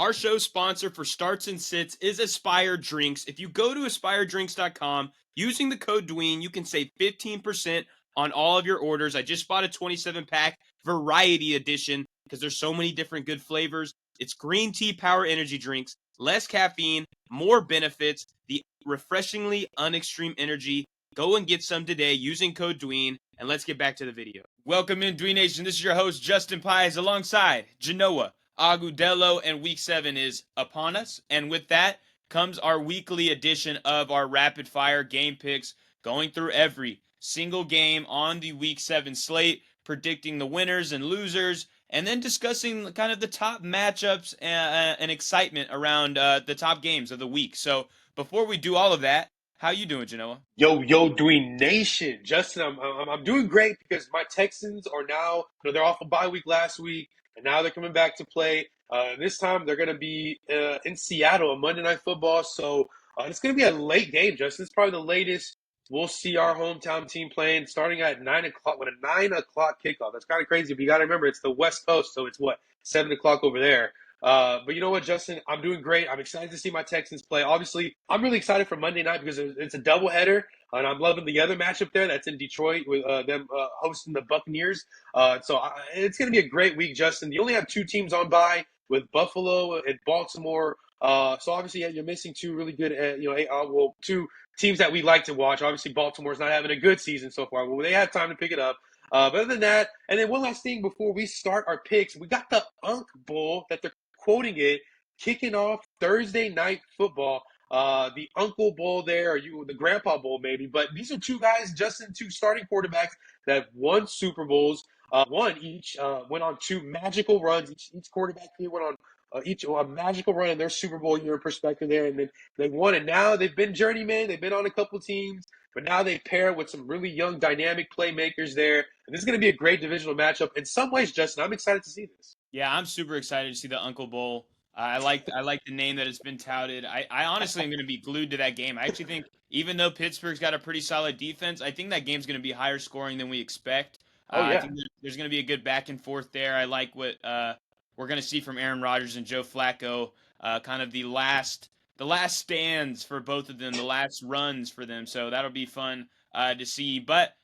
Our show sponsor for starts and sits is Aspire Drinks. If you go to aspiredrinks.com using the code Dween, you can save 15% on all of your orders. I just bought a 27-pack variety edition because there's so many different good flavors. It's green tea power energy drinks, less caffeine, more benefits, the refreshingly unextreme energy. Go and get some today using code Dween, and let's get back to the video. Welcome in, Dween Nation. This is your host, Justin Pies, alongside Genoa Agudelo, and week 7 is upon us. And with that comes our weekly edition of our rapid fire game picks, going through every single game on the week 7 slate, predicting the winners and losers, and then discussing kind of the top matchups and excitement around the top games of the week. So before we do all of that, how you doing, Genoa? Yo, Dween Nation. Justin, I'm doing great because my Texans are now, they're off a bye week last week, and now they're coming back to play. This time they're going to be in Seattle on Monday Night Football. So it's going to be a late game, Justin. It's probably the latest we'll see our hometown team playing, starting at 9 o'clock with a 9 o'clock kickoff. That's kind of crazy, but you got to remember it's the West Coast, so it's 7 o'clock over there. But you know what, Justin? I'm doing great. I'm excited to see my Texans play. Obviously, I'm really excited for Monday night because it's a doubleheader, and I'm loving the other matchup there. That's in Detroit with them hosting the Buccaneers. It's going to be a great week, Justin. You only have 2 teams on bye with Buffalo and Baltimore. So obviously, you're missing 2 really good, 2 teams that we like to watch. Obviously, Baltimore's not having a good season so far. Well, they have time to pick it up. But other than that, and then one last thing before we start our picks, we got the Unk Bowl that they're quoting it, kicking off Thursday night football. The Uncle Bowl there, or the Grandpa Bowl maybe. But these are 2 guys, Justin, 2 starting quarterbacks that have won Super Bowls. One each went on 2 magical runs. Each quarterback here went on each a magical run in their Super Bowl year perspective there, and then they won it. Now they've been journeymen. They've been on a couple teams, but now they pair with some really young, dynamic playmakers there. And this is going to be a great divisional matchup. In some ways, Justin, I'm excited to see this. Yeah, I'm super excited to see the Uncle Bowl. I like the name that it's been touted. I honestly am going to be glued to that game. I actually think even though Pittsburgh's got a pretty solid defense, I think that game's going to be higher scoring than we expect. Oh I yeah. think there's going to be a good back and forth there. I like what we're going to see from Aaron Rodgers and Joe Flacco. Kind of the last stands for both of them, the last runs for them. So that'll be fun to see. But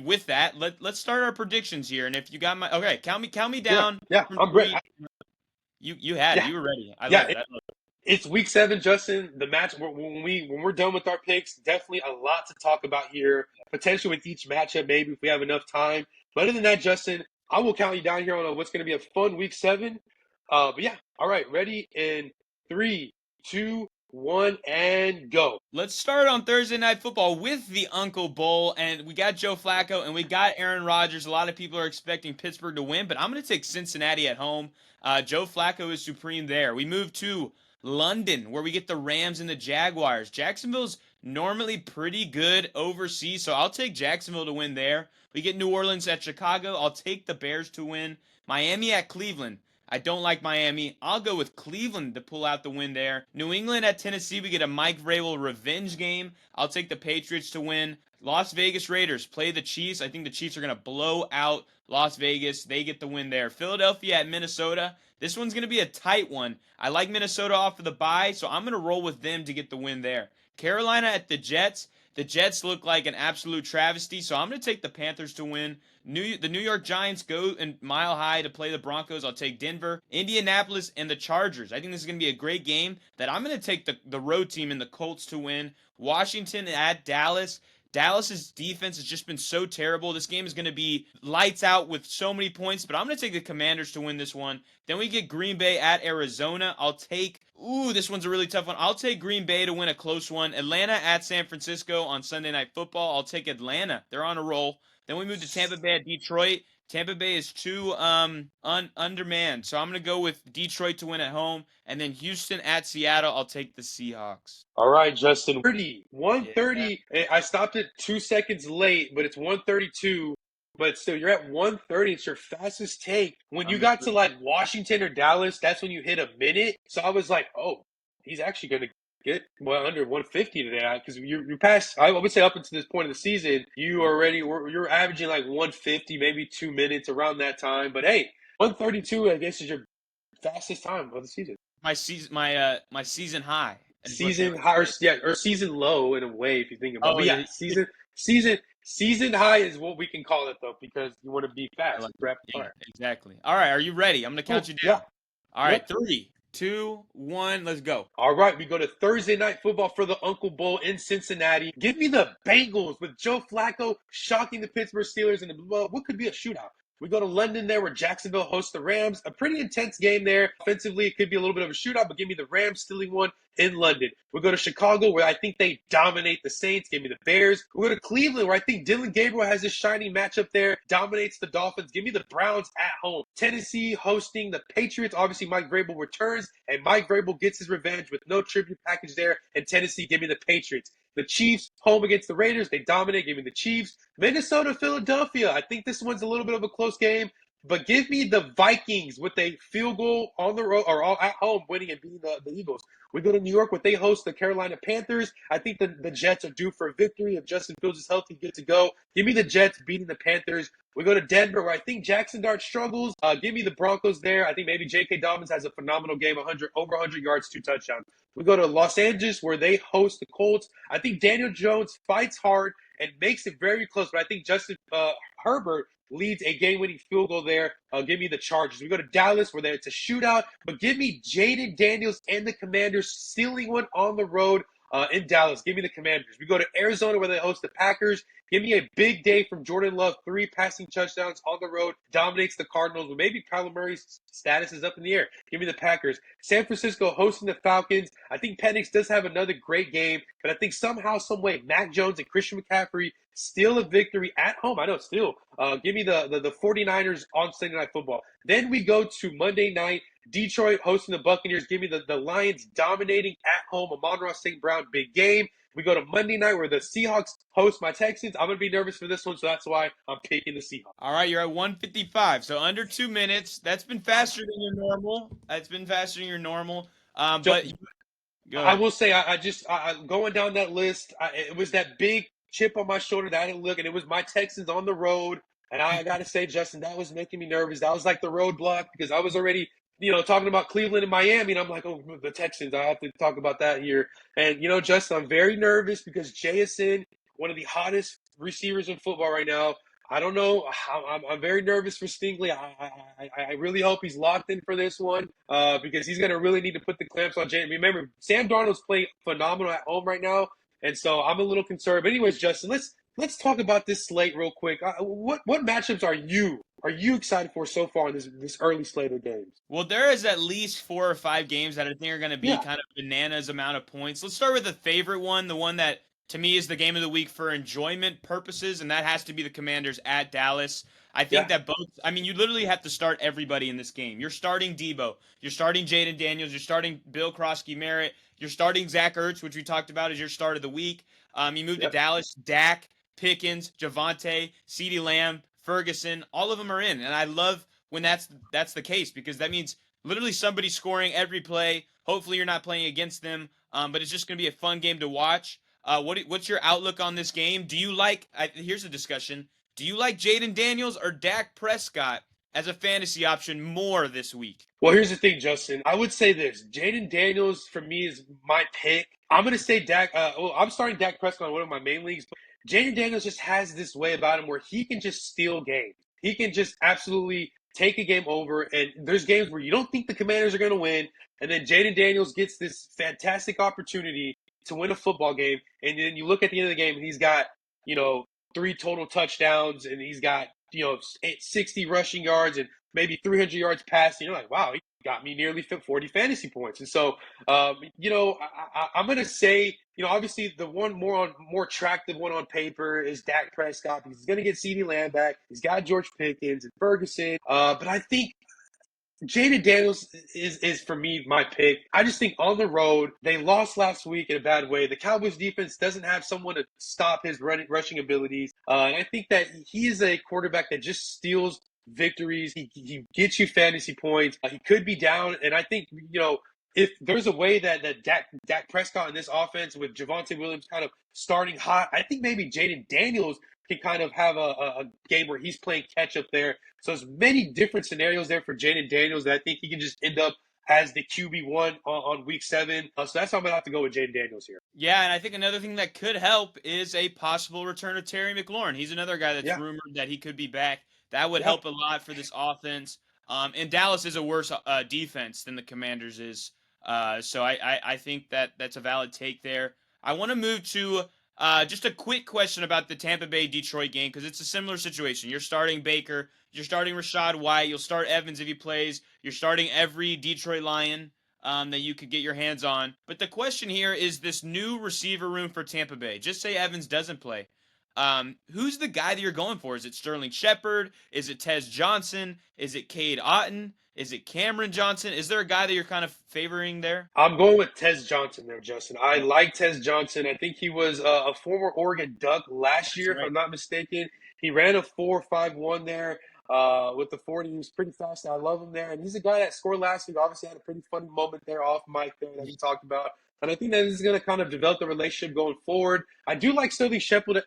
with that, let's start our predictions here. And if you got count me Yeah, down yeah, from I'm great. 3. You Yeah, you were ready. I yeah. love it. I love it. It's week 7, Justin. The match when we're done with our picks, definitely a lot to talk about here. Potentially with each matchup, maybe if we have enough time. But other than that, Justin, I will count you down here on what's going to be a fun week 7. But yeah, all right, ready in 3, 2, 1, and go. Let's start on Thursday Night Football with the Uncle Bowl, and we got Joe Flacco and we got Aaron Rodgers. A lot of people are expecting Pittsburgh to win, but I'm going to take Cincinnati at home. Joe Flacco is supreme there. We move to London, where we get the Rams and the Jaguars. Jacksonville's normally pretty good overseas, so I'll take Jacksonville to win there. We get New Orleans at Chicago. I'll take the Bears to win. Miami at Cleveland. I don't like Miami. I'll go with Cleveland to pull out the win there. New England at Tennessee. We get a Mike Vrabel revenge game. I'll take the Patriots to win. Las Vegas Raiders play the Chiefs. I think the Chiefs are going to blow out Las Vegas. They get the win there. Philadelphia at Minnesota. This one's going to be a tight one. I like Minnesota off of the bye, so I'm going to roll with them to get the win there. Carolina at the Jets. The Jets look like an absolute travesty, so I'm going to take the Panthers to win. The New York Giants go in Mile High to play the Broncos. I'll take Denver. Indianapolis and the Chargers. I think this is going to be a great game that I'm going to take the road team and the Colts to win. Washington at Dallas. Dallas's defense has just been so terrible. This game is going to be lights out with so many points, but I'm going to take the Commanders to win this one. Then we get Green Bay at Arizona. This one's a really tough one. I'll take Green Bay to win a close one. Atlanta at San Francisco on Sunday Night Football. I'll take Atlanta. They're on a roll. Then we move to Tampa Bay at Detroit. Tampa Bay is too undermanned, so I'm going to go with Detroit to win at home. And then Houston at Seattle, I'll take the Seahawks. All right, Justin. Yeah. 130. I stopped it 2 seconds late, but it's 132. But still, you're at 130. It's your fastest take. When you I'm got to improved. like Washington or Dallas, that's when you hit a minute. So I was like, oh, he's actually going to get under 150 today because you passed. I would say up until this point of the season, you're averaging like 150, maybe 2 minutes around that time. But hey, 132, I guess is your fastest time of the season. My season high is what they Season would high, or say. yeah, or season low in a way if you think about it. Oh But yeah, yeah, season high is what we can call it though, because you want to be I fast, like it. rapid Yeah, fire. exactly. All right, are you ready? I'm gonna count Cool. you Yeah. down. All right, Yep. 3, 2, 1, let's go. All right, we go to Thursday night football for the Uncle Bowl in Cincinnati. Give me the Bengals with Joe Flacco shocking the Pittsburgh Steelers in what could be a shootout. We go to London there where Jacksonville hosts the Rams. A pretty intense game there. Offensively, it could be a little bit of a shootout, but give me the Rams stealing one in London. We go to Chicago where I think they dominate the Saints. Give me the Bears. We go to Cleveland where I think Dylan Gabriel has this shining matchup there, dominates the Dolphins. Give me the Browns at home. Tennessee hosting the Patriots. Obviously, Mike Vrabel returns, and Mike Vrabel gets his revenge with no tribute package there. And Tennessee, give me the Patriots. The Chiefs home against the Raiders. They dominate. Give me the Chiefs. Minnesota, Philadelphia. I think this one's a little bit of a close game. But give me the Vikings with a field goal on the road or at home winning and beating the Eagles. We go to New York, what they host the Carolina Panthers. I think the Jets are due for a victory. If Justin Fields is healthy, good to go. Give me the Jets beating the Panthers. We go to Denver, where I think Jackson Dart struggles. Give me the Broncos there. I think maybe J.K. Dobbins has a phenomenal game, over 100 yards, 2 touchdowns. We go to Los Angeles, where they host the Colts. I think Daniel Jones fights hard and makes it very close, but I think Justin Herbert leads a game-winning field goal there. Give me the Chargers. We go to Dallas where it's a shootout, but give me Jaden Daniels and the Commanders stealing one on the road in Dallas. Give me the Commanders. We go to Arizona where they host the Packers. Give me a big day from Jordan Love. 3 passing touchdowns on the road. Dominates the Cardinals. But maybe Kyler Murray's status is up in the air. Give me the Packers. San Francisco hosting the Falcons. I think Penix does have another great game. But I think somehow, some way, Mac Jones and Christian McCaffrey steal a victory at home. I know, still. Give me the 49ers on Sunday Night Football. Then we go to Monday night. Detroit hosting the Buccaneers. Give me the Lions dominating at home. Amon-Ra St. Brown, big game. We go to Monday night where the Seahawks host my Texans. I'm going to be nervous for this one, so that's why I'm picking the Seahawks. All right, you're at 155, so under 2 minutes. That's been faster than your normal. That's been faster than your normal. But go I ahead. will say, going down that list, it was that big chip on my shoulder that I didn't look, and it was my Texans on the road. And I got to say, Justin, that was making me nervous. That was like the roadblock because I was already, talking about Cleveland and Miami, and I'm like, oh, the Texans. I have to talk about that here. And Justin, I'm very nervous because JSN, one of the hottest receivers in football right now. I don't know. I'm very nervous for Stingley. I really hope he's locked in for this one because he's going to really need to put the clamps on Jay. Remember, Sam Darnold's playing phenomenal at home right now, and so I'm a little concerned. But anyways, Justin, let's talk about this slate real quick. What matchups are you excited for so far in this early slate of games? Well, there is at least 4 or 5 games that I think are going to be Yeah, kind of bananas amount of points. Let's start with the favorite one, the one that to me is the game of the week for enjoyment purposes, and that has to be the Commanders at Dallas. I think yeah, that you literally have to start everybody in this game. You're starting Debo, you're starting Jaden Daniels, you're starting Bill Krosky Merritt, you're starting Zach Ertz, which we talked about as your start of the week. You move to yep. Dallas, Dak, Pickens, Javante, CeeDee Lamb, Ferguson, all of them are in, and I love when that's the case because that means literally somebody scoring every play. Hopefully, you're not playing against them, but it's just going to be a fun game to watch. What's your outlook on this game? Do you like? Here's a discussion. Do you like Jaden Daniels or Dak Prescott as a fantasy option more this week? Well, here's the thing, Justin. I would say this: Jaden Daniels for me is my pick. I'm gonna say Dak. I'm starting Dak Prescott on one of my main leagues. But Jaden Daniels just has this way about him where he can just steal games. He can just absolutely take a game over. And there's games where you don't think the Commanders are gonna win, and then Jaden Daniels gets this fantastic opportunity to win a football game. And then you look at the end of the game, and he's got you know 3 total touchdowns, and he's got 60 rushing yards and maybe 300 yards passing. You're like, wow, he got me nearly 40 fantasy points. And so, I'm going to say, obviously the one more attractive one on paper is Dak Prescott because he's going to get CeeDee Lamb back. He's got George Pickens and Ferguson. But I think Jaden Daniels is for me my pick. I just think on the road they lost last week in a bad way. The Cowboys defense doesn't have someone to stop his rushing abilities, and I think that he is a quarterback that just steals victories. He gets you fantasy points. He could be down, and I think if there's a way that Dak Prescott in this offense with Javonte Williams kind of starting hot, I think maybe Jaden Daniels can kind of have a game where he's playing catch up there. So there's many different scenarios there for Jaden Daniels that I think he can just end up as the QB1 on week 7. So that's how I'm going to have to go with Jaden Daniels here. Yeah, and I think another thing that could help is a possible return of Terry McLaurin. He's another guy that's Yeah, rumored that he could be back. That would yeah. help a lot for this offense. And Dallas is a worse defense than the Commanders is. So I think that that's a valid take there. I want to move to just a quick question about the Tampa Bay Detroit game because it's a similar situation. You're starting Baker, you're starting Rashad White, you'll start Evans if he plays, you're starting every Detroit Lion that you could get your hands on. But the question here is this new receiver room for Tampa Bay. Just say Evans doesn't play. Who's the guy that you're going for? Is it Sterling Shepard? Is it Tez Johnson? Is it Cade Otton? Is it Cameron Johnson? Is there a guy that you're kind of favoring there? I'm going with Tez Johnson there, Justin. I like Tez Johnson. I think he was a former Oregon Duck last That's year, if right. I'm not mistaken. He ran a 4.51 there with the 40. He was pretty fast. I love him there. And he's a guy that scored last week. Obviously, had a pretty funny moment there off mic there that he talked about. And I think that this is going to kind of develop the relationship going forward. I do like Sterling Shepard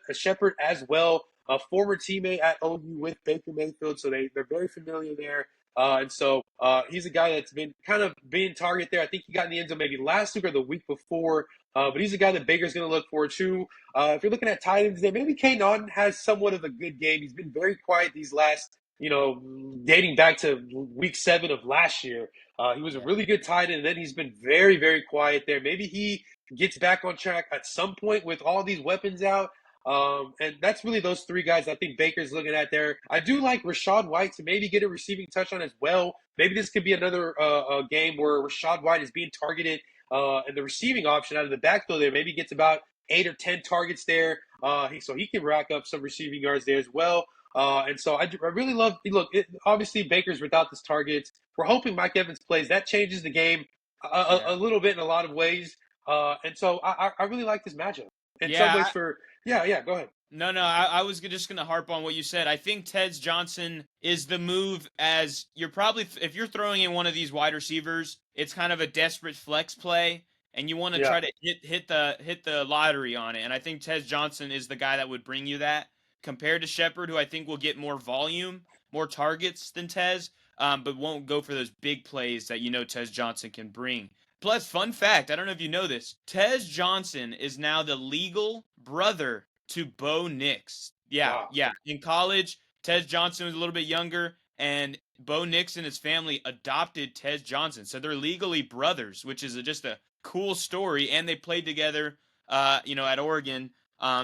as well, a former teammate at OU with Baker Mayfield. So they're very familiar there. And so he's a guy that's been kind of being targeted there. I think he got in the end zone maybe last week or the week before. But he's a guy that Baker's going to look for too. If you're looking at tight ends there, maybe Kane Naughton has somewhat of a good game. He's been very quiet these last, dating back to week 7 of last year. He was a Yeah. really good tight end, and then he's been very, very quiet there. Maybe he gets back on track at some point with all these weapons out. And that's really those 3 guys I think Baker's looking at there. I do like Rashad White to maybe get a receiving touchdown as well. Maybe this could be another game where Rashad White is being targeted and the receiving option out of the backfield there maybe gets about 8 or 10 targets there. So he can rack up some receiving yards there as well. And so I really love look. Obviously, Baker's without this targets. We're hoping Mike Evans plays. That changes the game Yeah. a little bit in a lot of ways. And so I really like this matchup in some Yeah. ways. Yeah, go ahead. No. I was just gonna harp on what you said. I think Tez Johnson is the move. As you're probably, if you're throwing in one of these wide receivers, it's kind of a desperate flex play, and you want to Yeah, try to hit the lottery on it. And I think Tez Johnson is the guy that would bring you that, compared to Shepard, who I think will get more volume, more targets than Tez, but won't go for those big plays that Tez Johnson can bring. Plus, fun fact, I don't know if you know this, Tez Johnson is now the legal brother to Bo Nix. Yeah, wow, yeah. In college, Tez Johnson was a little bit younger, and Bo Nix and his family adopted Tez Johnson. So they're legally brothers, which is just a cool story. And they played together, at Oregon.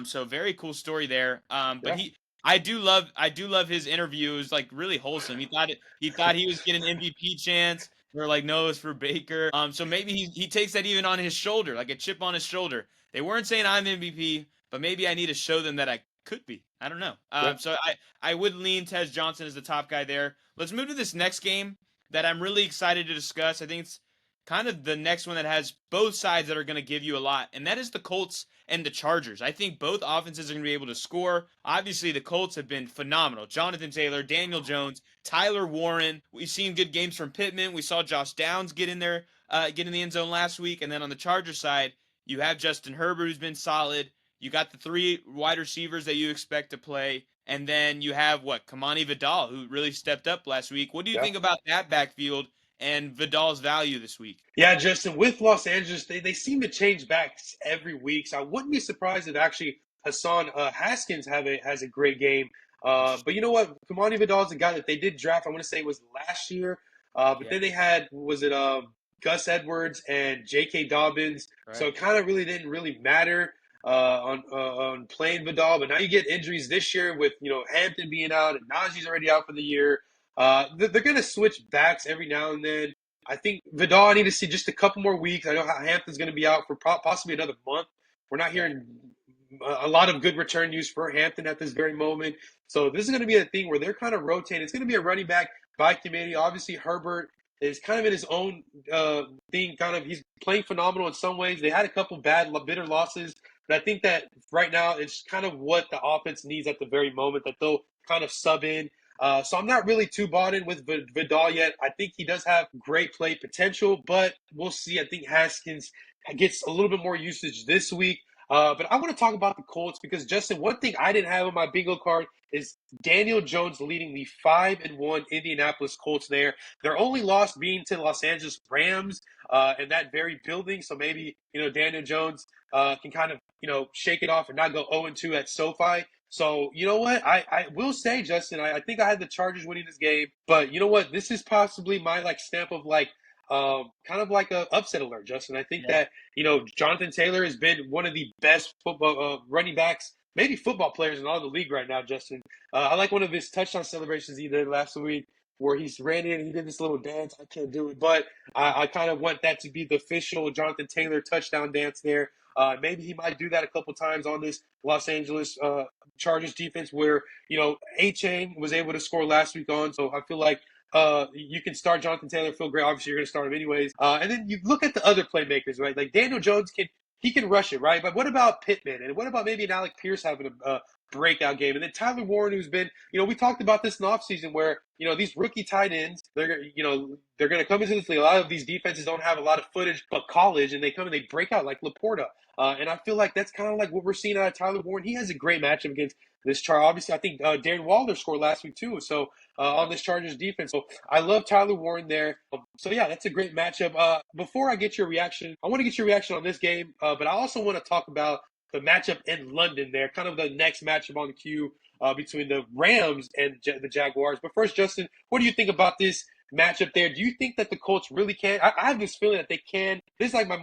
So very cool story there. But yeah. I do love his interview. It was like really wholesome. He thought he was getting an MVP chance. They're like, no, it's for Baker. So maybe he takes that even on his shoulder, like a chip on his shoulder. They weren't saying I'm MVP, but maybe I need to show them that I could be. I don't know. Yeah. So I would lean Tez Johnson as the top guy there. Let's move to this next game that I'm really excited to discuss. I think it's kind of the next one that has both sides that are going to give you a lot, and that is the Colts and the Chargers. I think both offenses are going to be able to score. Obviously, the Colts have been phenomenal. Jonathan Taylor, Daniel Jones, Tyler Warren. We've seen good games from Pittman. We saw Josh Downs get in there, get in the end zone last week. And then on the Chargers side, you have Justin Herbert, who's been solid. You got the 3 wide receivers that you expect to play. And then you have Kamani Vidal, who really stepped up last week. What do you Yeah. think about that backfield and Vidal's value this week? Yeah, Justin, with Los Angeles, they seem to change backs every week. So I wouldn't be surprised if actually Hassan Haskins has a great game. But you know what? Kamani Vidal is a guy that they did draft. I want to say it was last year. But Yeah, then they had, was it Gus Edwards and J.K. Dobbins. So right. it kind of really didn't really matter on playing Vidal. But now you get injuries this year with, Hampton being out and Najee's already out for the year. They're going to switch backs every now and then. I think Vidal, I need to see just a couple more weeks. I know how Hampton's going to be out for possibly another month. We're not Yeah, hearing a lot of good return news for Hampton at this very moment. So this is going to be a thing where they're kind of rotating. It's going to be a running back by committee. Obviously, Herbert is kind of in his own thing. Kind of, he's playing phenomenal in some ways. They had a couple bitter losses, but I think that right now it's kind of what the offense needs at the very moment that they'll kind of sub in. So I'm not really too bought in with Vidal yet. I think he does have great play potential, but we'll see. I think Haskins gets a little bit more usage this week. But I want to talk about the Colts because Justin, one thing I didn't have on my bingo card is Daniel Jones leading the 5-1 Indianapolis Colts there. Their only loss being to the Los Angeles Rams in that very building. So maybe, Daniel Jones can kind of, shake it off and not go 0-2 at SoFi. So, you know what? I will say, Justin, I think I had the Chargers winning this game. But you know what? This is possibly my stamp of kind of like a upset alert, Justin. I think Yeah. that, Jonathan Taylor has been one of the best football running backs, maybe football players in all the league right now, Justin. I like one of his touchdown celebrations he did last week where he's ran in and he did this little dance. I can't do it, but I kind of want that to be the official Jonathan Taylor touchdown dance there. Maybe he might do that a couple times on this Los Angeles Chargers defense where, A-Chain was able to score last week on. So I feel like you can start Jonathan Taylor, feel great. Obviously, you're going to start him anyways. And then you look at the other playmakers, right? Like Daniel Jones can rush it, right? But what about Pittman? And what about maybe an Alec Pierce having a breakout game? And then Tyler Warren, who's been, we talked about this in the offseason where, these rookie tight ends, they're going to come into this league. A lot of these defenses don't have a lot of footage but college, and they come and they break out like Laporta. And I feel like that's kind of like what we're seeing out of Tyler Warren. He has a great matchup against this chart. Obviously, I think Darren Waller scored last week too. So on this Chargers defense, so I love Tyler Warren there. So yeah, that's a great matchup. Before I get your reaction, I want to get your reaction on this game, but I also want to talk about the matchup in London there, kind of the next matchup on the queue between the Rams and the Jaguars. But first, Justin, what do you think about this matchup there? Do you think that the Colts really can? I have this feeling that they can. This is like my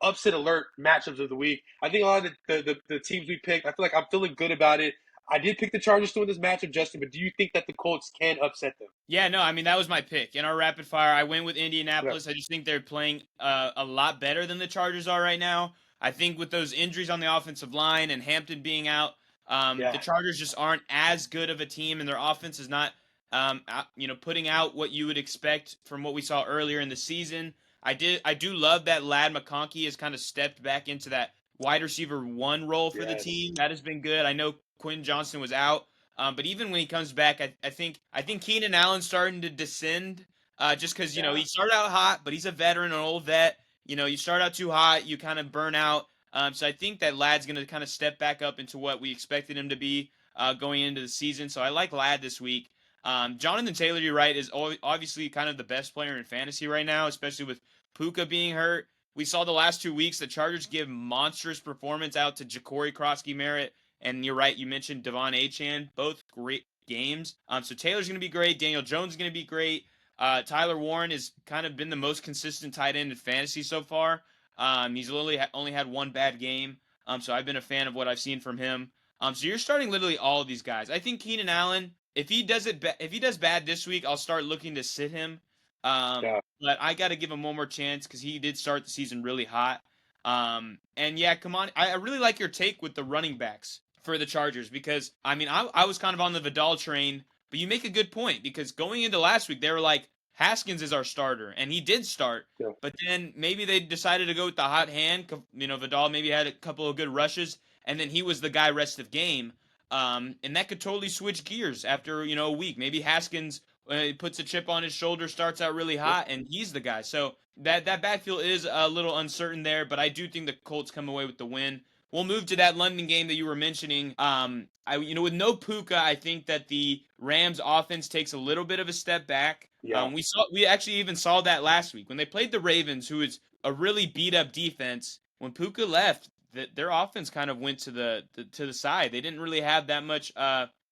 upset alert matchups of the week. I think a lot of the teams we picked, I feel like I'm feeling good about it. I did pick the Chargers to win this matchup, Justin, but do you think that the Colts can upset them? Yeah, no, I mean that was my pick in our rapid fire. I went with Yeah, Indianapolis. I just think they're playing a lot better than the Chargers are right now. I think with those injuries on the offensive line and Hampton being out, yeah, the Chargers just aren't as good of a team, and their offense is not, putting out what you would expect from what we saw earlier in the season. I do love that Lad McConkey has kind of stepped back into that wide receiver one role for the yes, team. That has been good. I know Quinn Johnson was out. But even when he comes back, I think Keenan Allen's starting to descend. Just because yeah, he started out hot, but he's a veteran, an old vet. You start out too hot, you kind of burn out. So I think that Lad's going to kind of step back up into what we expected him to be going into the season. So I like Lad this week. Jonathan Taylor, you're right, is obviously kind of the best player in fantasy right now, especially with Puka being hurt. We saw the last 2 weeks the Chargers give monstrous performance out to Ja'Cory Krosky-Merritt, and you're right, you mentioned Devon Achane, both great games. So Taylor's going to be great. Daniel Jones is going to be great. Tyler Warren has kind of been the most consistent tight end in fantasy so far. He's literally only had one bad game. So I've been a fan of what I've seen from him. So you're starting literally all of these guys. I think Keenan Allen, if he does bad this week, I'll start looking to sit him. yeah, But I got to give him one more chance because he did start the season really hot. And yeah, come on. I really like your take with the running backs for the Chargers because I mean I was kind of on the Vidal train, but you make a good point because going into last week they were like Haskins is our starter and he did start, yeah, but then maybe they decided to go with the hot hand. Vidal maybe had a couple of good rushes and then he was the guy rest of game. And that could totally switch gears after a week. Maybe Haskins puts a chip on his shoulder, starts out really yeah, hot, and he's the guy. So that backfield is a little uncertain there, but I do think the Colts come away with the win. We'll move to that London game that you were mentioning. With no Puka, I think that the Rams offense takes a little bit of a step back. yeah, We actually even saw that last week when they played the Ravens, who is a really beat up defense. When Puka left, their offense kind of went to the side. They didn't really have that much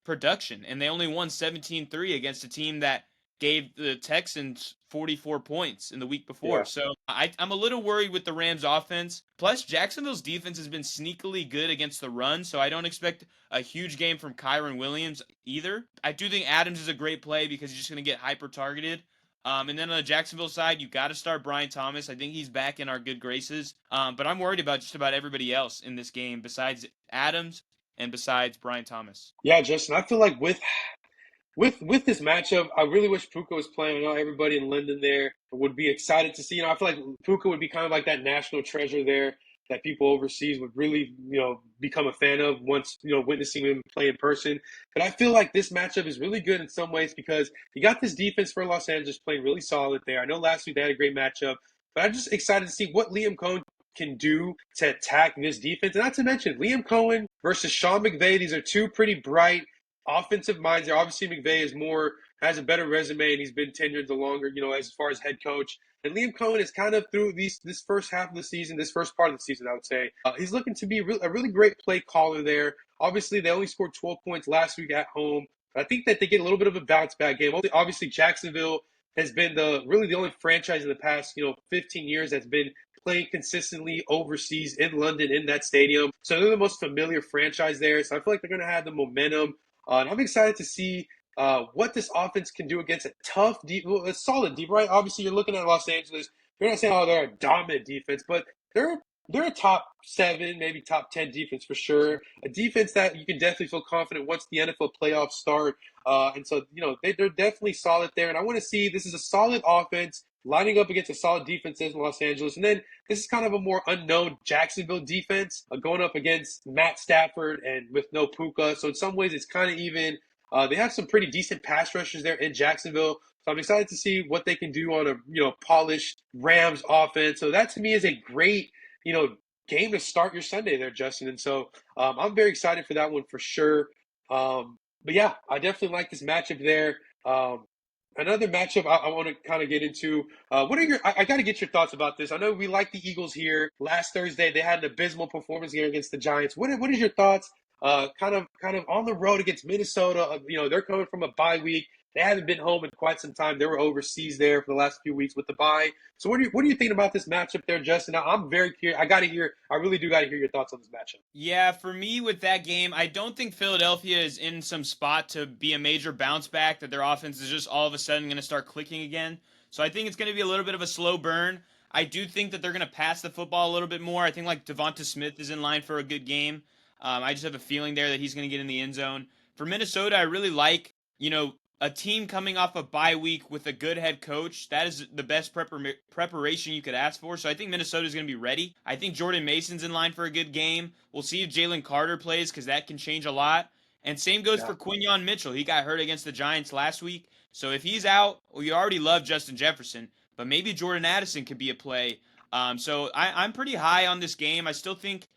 production, and they only won 17-3 against a team that gave the Texans 44 points in the week before. yeah. So I'm a little worried with the Rams offense. Plus, Jacksonville's defense has been sneakily good against the run, so I don't expect a huge game from Kyron Williams either. I do think Adams is a great play because he's just going to get hyper targeted. And then on the Jacksonville side, you got to start Brian Thomas. I think he's back in our good graces. But I'm worried about just about everybody else in this game besides Adams and besides Brian Thomas. Yeah, Justin, I feel like with this matchup, I really wish Puka was playing. I know everybody in London there would be excited to see. I feel like Puka would be kind of like that national treasure there. that people overseas would really, become a fan of once, witnessing him play in person. But I feel like this matchup is really good in some ways because you got this defense for Los Angeles playing really solid there. I know last week they had a great matchup, but I'm just excited to see what Liam Cohen can do to attack this defense. And not to mention Liam Cohen versus Sean McVay. These are two pretty bright offensive minds there. Obviously, McVay has a better resume and he's been tenured the longer, as far as head coach. And Liam Cohen is kind of through this first half of the season, this first part of the season, I would say. He's looking to be a really great play caller there. Obviously, they only scored 12 points last week at home. But I think that they get a little bit of a bounce back game. Obviously, Jacksonville has been the only franchise in the past 15 years that's been playing consistently overseas in London in that stadium. So they're the most familiar franchise there. So I feel like they're going to have the momentum. And I'm excited to see what this offense can do against a tough, a solid deep, right? Obviously, you're looking at Los Angeles. You're not saying, oh, they're a dominant defense, but they're a top 7, maybe top 10 defense for sure. A defense that you can definitely feel confident once the NFL playoffs start. And so, they're definitely solid there. And I want to see this is a solid offense lining up against a solid defense in Los Angeles. And then this is kind of a more unknown Jacksonville defense going up against Matt Stafford and with no Puka. So in some ways, it's kind of even. They have some pretty decent pass rushers there in Jacksonville. So I'm excited to see what they can do on a polished Rams offense. So that to me is a great game to start your Sunday there, Justin. And so I'm very excited for that one for sure. But yeah, I definitely like this matchup there. Another matchup I want to kind of get into. What are your? I got to get your thoughts about this. I know we like the Eagles here. Last Thursday they had an abysmal performance here against the Giants. What is your thoughts? Kind of on the road against Minnesota. They're coming from a bye week. They haven't been home in quite some time. They were overseas there for the last few weeks with the bye. So what do you think about this matchup there, Justin? I'm very curious. I really do got to hear your thoughts on this matchup. Yeah, for me with that game, I don't think Philadelphia is in some spot to be a major bounce back, that their offense is just all of a sudden going to start clicking again. So I think it's going to be a little bit of a slow burn. I do think that they're going to pass the football a little bit more. I think like Devonta Smith is in line for a good game. I just have a feeling there that he's going to get in the end zone. For Minnesota, I really like, a team coming off a bye week with a good head coach. That is the best preparation you could ask for. So I think Minnesota is going to be ready. I think Jordan Mason's in line for a good game. We'll see if Jalen Carter plays because that can change a lot. And same goes for Quinyon Mitchell. He got hurt against the Giants last week. So if he's out, well, you already love Justin Jefferson, but maybe Jordan Addison could be a play. So I'm pretty high on this game. I still think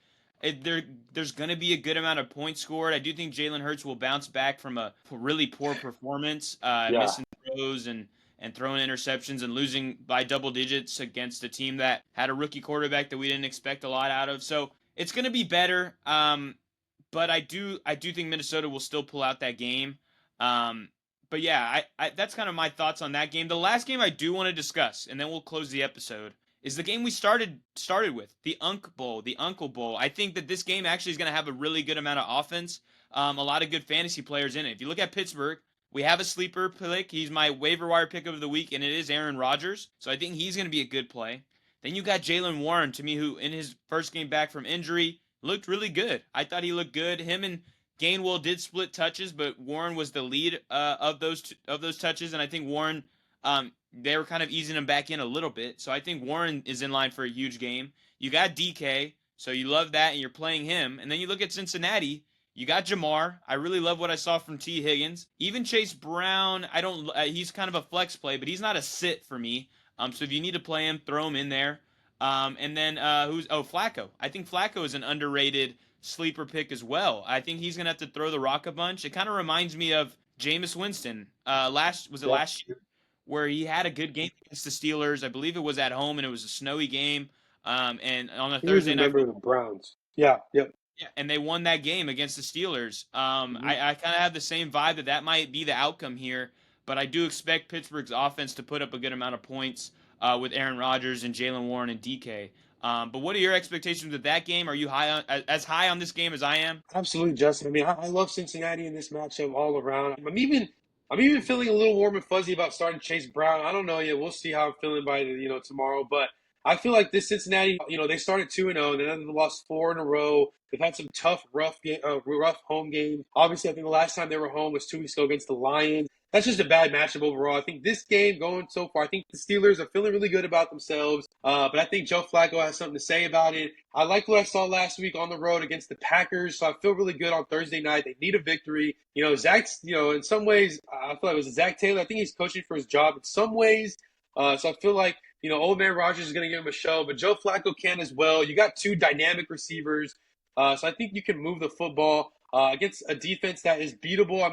there's going to be a good amount of points scored. I do think Jalen Hurts will bounce back from a really poor performance, Yeah. missing throws and throwing interceptions and losing by double digits against a team that had a rookie quarterback that we didn't expect a lot out of. So it's going to be better. But I do think Minnesota will still pull out that game. But yeah, I that's kind of my thoughts on that game. The last game I do want to discuss, and then we'll close the episode, is the game we started with, the Uncle Bowl. I think that this game actually is going to have a really good amount of offense, a lot of good fantasy players in it. If you look at Pittsburgh, we have a sleeper pick. He's my waiver wire pick of the week, and it is Aaron Rodgers. So I think he's going to be a good play. Then you got Jalen Warren, to me, who in his first game back from injury looked really good. I thought he looked good. Him and Gainwell did split touches, but Warren was the lead of those touches, and I think Warren they were kind of easing him back in a little bit. So I think Warren is in line for a huge game. You got DK, so you love that, and you're playing him. And then you look at Cincinnati. You got Jamar. I really love what I saw from T. Higgins. Even Chase Brown, I don't. He's kind of a flex play, but he's not a sit for me. So if you need to play him, throw him in there. And then Flacco. I think Flacco is an underrated sleeper pick as well. I think he's gonna have to throw the rock a bunch. It kind of reminds me of Jameis Winston. Last year, where he had a good game against the Steelers. I believe it was at home and it was a snowy game. And on a He was a Thursday night member of the Browns. Yeah. Yep. yeah, and they won that game against the Steelers. I kind of have the same vibe that might be the outcome here, but I do expect Pittsburgh's offense to put up a good amount of points with Aaron Rodgers and Jalen Warren and DK. But what are your expectations with that game? Are you as high on this game as I am? Absolutely, Justin. I mean, I love Cincinnati in this matchup all around. I'm even feeling a little warm and fuzzy about starting Chase Brown. I don't know yet. We'll see how I'm feeling by tomorrow. But I feel like this Cincinnati, they started 2-0, and then they lost 4 in a row. They've had some tough, rough home games. Obviously, I think the last time they were home was 2 weeks ago against the Lions. that's just a bad matchup overall. I think this game going so far, I think the Steelers are feeling really good about themselves. But I think Joe Flacco has something to say about it. I like what I saw last week on the road against the Packers, so I feel really good on Thursday night. They need a victory. Zach's, in some ways, I feel like it was Zach Taylor. I think he's coaching for his job in some ways. So I feel like, old man Rogers is going to give him a show, but Joe Flacco can as well. You got two dynamic receivers. So I think you can move the football against a defense that is beatable. I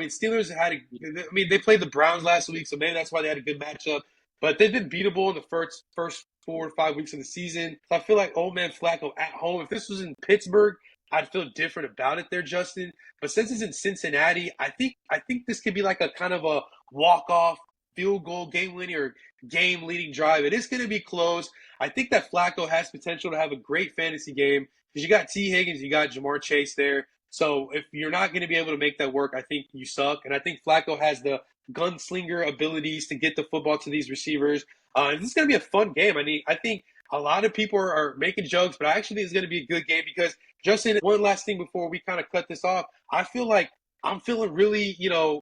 mean, they played the Browns last week, so maybe that's why they had a good matchup. But they've been beatable in the first 4 or 5 weeks of the season. So I feel like old man Flacco at home. If this was in Pittsburgh, I'd feel different about it there, Justin. But since it's in Cincinnati, I think this could be like a kind of a walk off field goal, game winning or game leading drive. It is going to be close. I think that Flacco has potential to have a great fantasy game because you got T. Higgins, you got Jamar Chase there. So if you're not going to be able to make that work, I think you suck. And I think Flacco has the gunslinger abilities to get the football to these receivers. And this is going to be a fun game. I mean, I think a lot of people are making jokes, but I actually think it's going to be a good game because, Justin, one last thing before we kind of cut this off, I feel like I'm feeling really,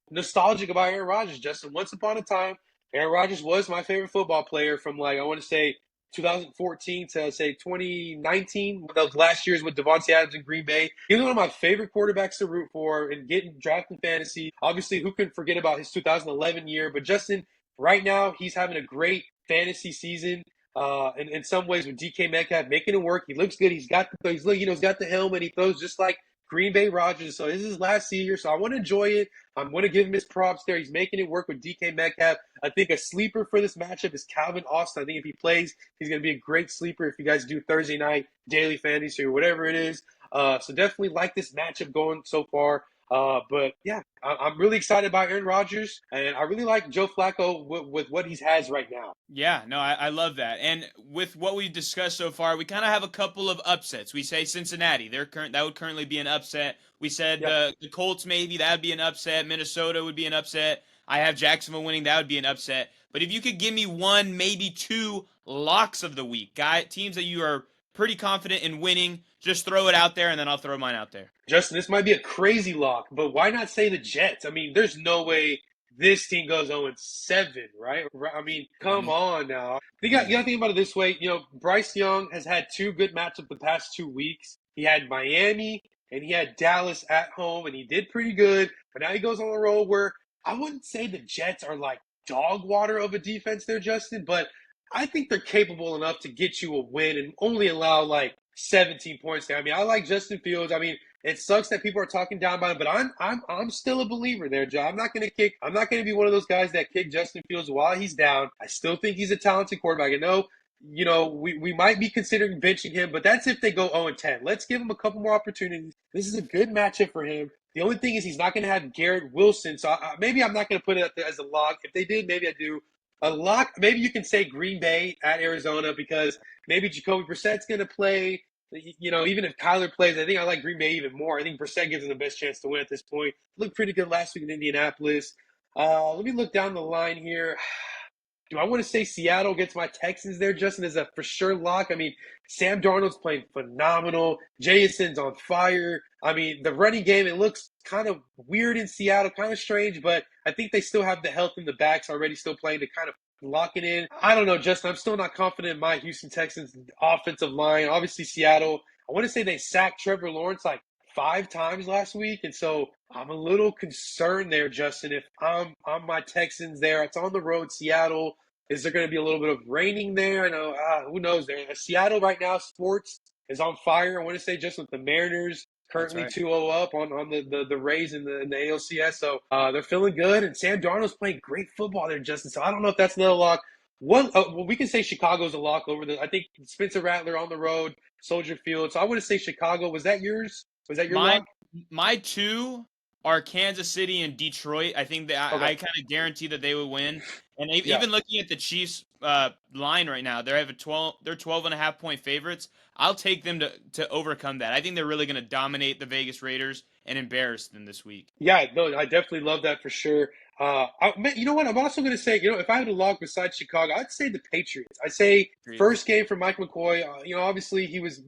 nostalgic about Aaron Rodgers, Justin. Once upon a time, Aaron Rodgers was my favorite football player from, I want to say 2014 to say 2019. Those last years with Devontae Adams in Green Bay. He was one of my favorite quarterbacks to root for and getting drafted in fantasy. Obviously, who can forget about his 2011 year? But Justin, right now, he's having a great fantasy season. And in some ways, with DK Metcalf making it work, he looks good. He's got the helmet. He throws just like Green Bay Rodgers. So this is his last year. So I want to enjoy it. I'm going to give him his props there. He's making it work with DK Metcalf. I think a sleeper for this matchup is Calvin Austin. I think if he plays, he's going to be a great sleeper if you guys do Thursday night daily fantasy or whatever it is. So definitely like this matchup going so far. But yeah, I'm really excited about Aaron Rodgers, and I really like Joe Flacco with what he has right now. Yeah, no, I love that. And with what we've discussed so far, we kind of have a couple of upsets. We say Cincinnati, that would currently be an upset. We said Yep. the Colts, maybe that would be an upset. Minnesota would be an upset. I have Jacksonville winning, that would be an upset. But if you could give me one, maybe two locks of the week, teams that you are pretty confident in winning, just throw it out there, and then I'll throw mine out there. Justin, this might be a crazy lock, but why not say the Jets? I mean, there's no way this team goes 0-7, right? I mean, come Mhm. on now. You Yeah, got to think about it this way. Bryce Young has had two good matchups the past 2 weeks. He had Miami and he had Dallas at home, and he did pretty good. But now he goes on a roll where I wouldn't say the Jets are like dog water of a defense there, Justin, but I think they're capable enough to get you a win and only allow like 17 points there. I mean, I like Justin Fields. I mean, it sucks that people are talking down about him, but I'm still a believer there, Joe. I'm not gonna be one of those guys that kick Justin Fields while he's down. I still think he's a talented quarterback. I know, we might be considering benching him, but that's if they go 0-10. Let's give him a couple more opportunities. This is a good matchup for him. The only thing is he's not going to have Garrett Wilson, so maybe I'm not going to put it up there as a lock. If they did, maybe I do. A lock, maybe you can say Green Bay at Arizona because maybe Jacoby Brissett's going to play. Even if Kyler plays, I think I like Green Bay even more. I think Brissett gives them the best chance to win at this point. Looked pretty good last week in Indianapolis. Let me look down the line here. Do I want to say Seattle gets my Texans there, Justin, as a for sure lock? I mean, Sam Darnold's playing phenomenal. Jason's on fire. I mean, the running game, it looks kind of weird in Seattle, kind of strange, but I think they still have the health in the backs already still playing to kind of lock it in. I don't know, Justin. I'm still not confident in my Houston Texans offensive line. Obviously, Seattle, I want to say they sacked Trevor Lawrence like 5 times last week, and so I'm a little concerned there, Justin. If I'm my Texans there, it's on the road, Seattle. Is there going to be a little bit of raining there? I know, who knows? There, Seattle right now, sports is on fire. I want to say just with the Mariners that's currently right. 2-0 up on the Rays in the ALCS, so they're feeling good. And Sam Darnold's playing great football there, Justin. So I don't know if that's another lock. Well, we can say Chicago's a lock over the. I think Spencer Rattler on the road, Soldier Field. So I want to say Chicago. Was that yours? Was that your My lock? my two are Kansas City and Detroit. I think that Okay. I kind of guarantee that they would win. And Yeah. even looking at the Chiefs line right now, they're 12.5 point favorites. I'll take them to overcome that. I think they're really going to dominate the Vegas Raiders and embarrass them this week. Yeah, no, I definitely love that for sure. You know what? I'm also going to say, if I had a lock besides Chicago, I'd say the Patriots. I'd say Agreed. first game for Mike McCoy. Obviously he was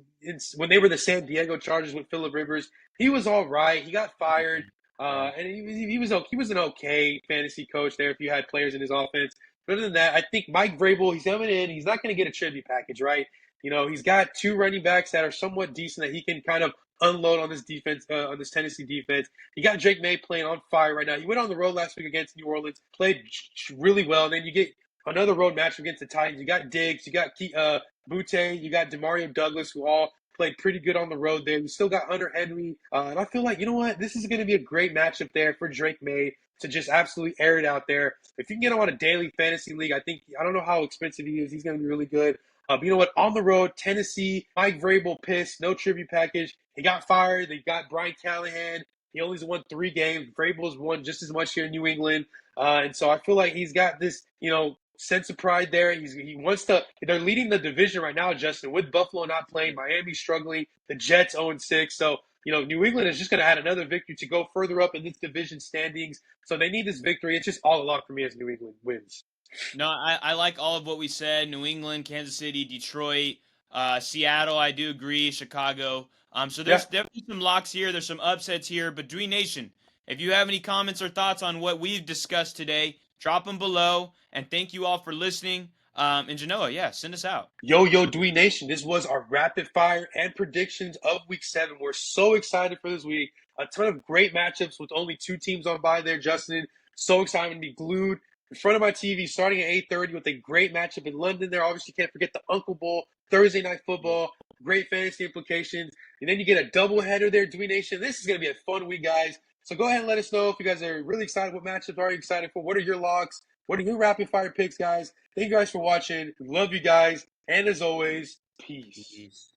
when they were the San Diego Chargers with Phillip Rivers. He was all right. He got fired. Yeah. And he was an okay fantasy coach there if you had players in his offense. But other than that, I think Mike Vrabel, he's coming in. He's not going to get a tribute package, right? He's got two running backs that are somewhat decent that he can kind of unload on this defense, on this Tennessee defense. You got Drake May playing on fire right now. He went on the road last week against New Orleans, played really well. And then you get another road match against the Titans. You got Diggs, you got Butte, you got Demario Douglas, who all played pretty good on the road there. We still got Hunter Henry. And I feel like, you know what? This is going to be a great matchup there for Drake May to just absolutely air it out there. If you can get him on a daily fantasy league, I don't know how expensive he is. He's going to be really good. But you know what? On the road, Tennessee, Mike Vrabel pissed, no tribute package. He got fired. They got Brian Callahan. He only's won 3 games. Vrabel's won just as much here in New England. And so I feel like he's got this, sense of pride there. He wants to. They're leading the division right now, Justin, with Buffalo not playing, Miami struggling, the Jets 0-6. So New England is just going to add another victory to go further up in this division standings. So they need this victory. It's just all along for me as New England wins. No, I like all of what we said. New England, Kansas City, Detroit, Seattle. I do agree. Chicago. So Yeah. there's definitely some locks here. There's some upsets here. But Dween Nation, if you have any comments or thoughts on what we've discussed today, drop them below. And thank you all for listening. And Genoa, yeah, send us out. Yo, Dween Nation. This was our rapid fire and predictions of week 7. We're so excited for this week. A ton of great matchups with only 2 teams on by there, Justin. So excited to be glued in front of my TV starting at 8:30 with a great matchup in London there. Obviously, can't forget the Uncle Bowl, Thursday night football, great fantasy implications. And then you get a doubleheader there, Dween Nation. This is going to be a fun week, guys. So go ahead and let us know if you guys are really excited. What matchups are you excited for? What are your locks? What are your rapid fire picks, guys? Thank you guys for watching. We love you guys. And as always, peace. Peace.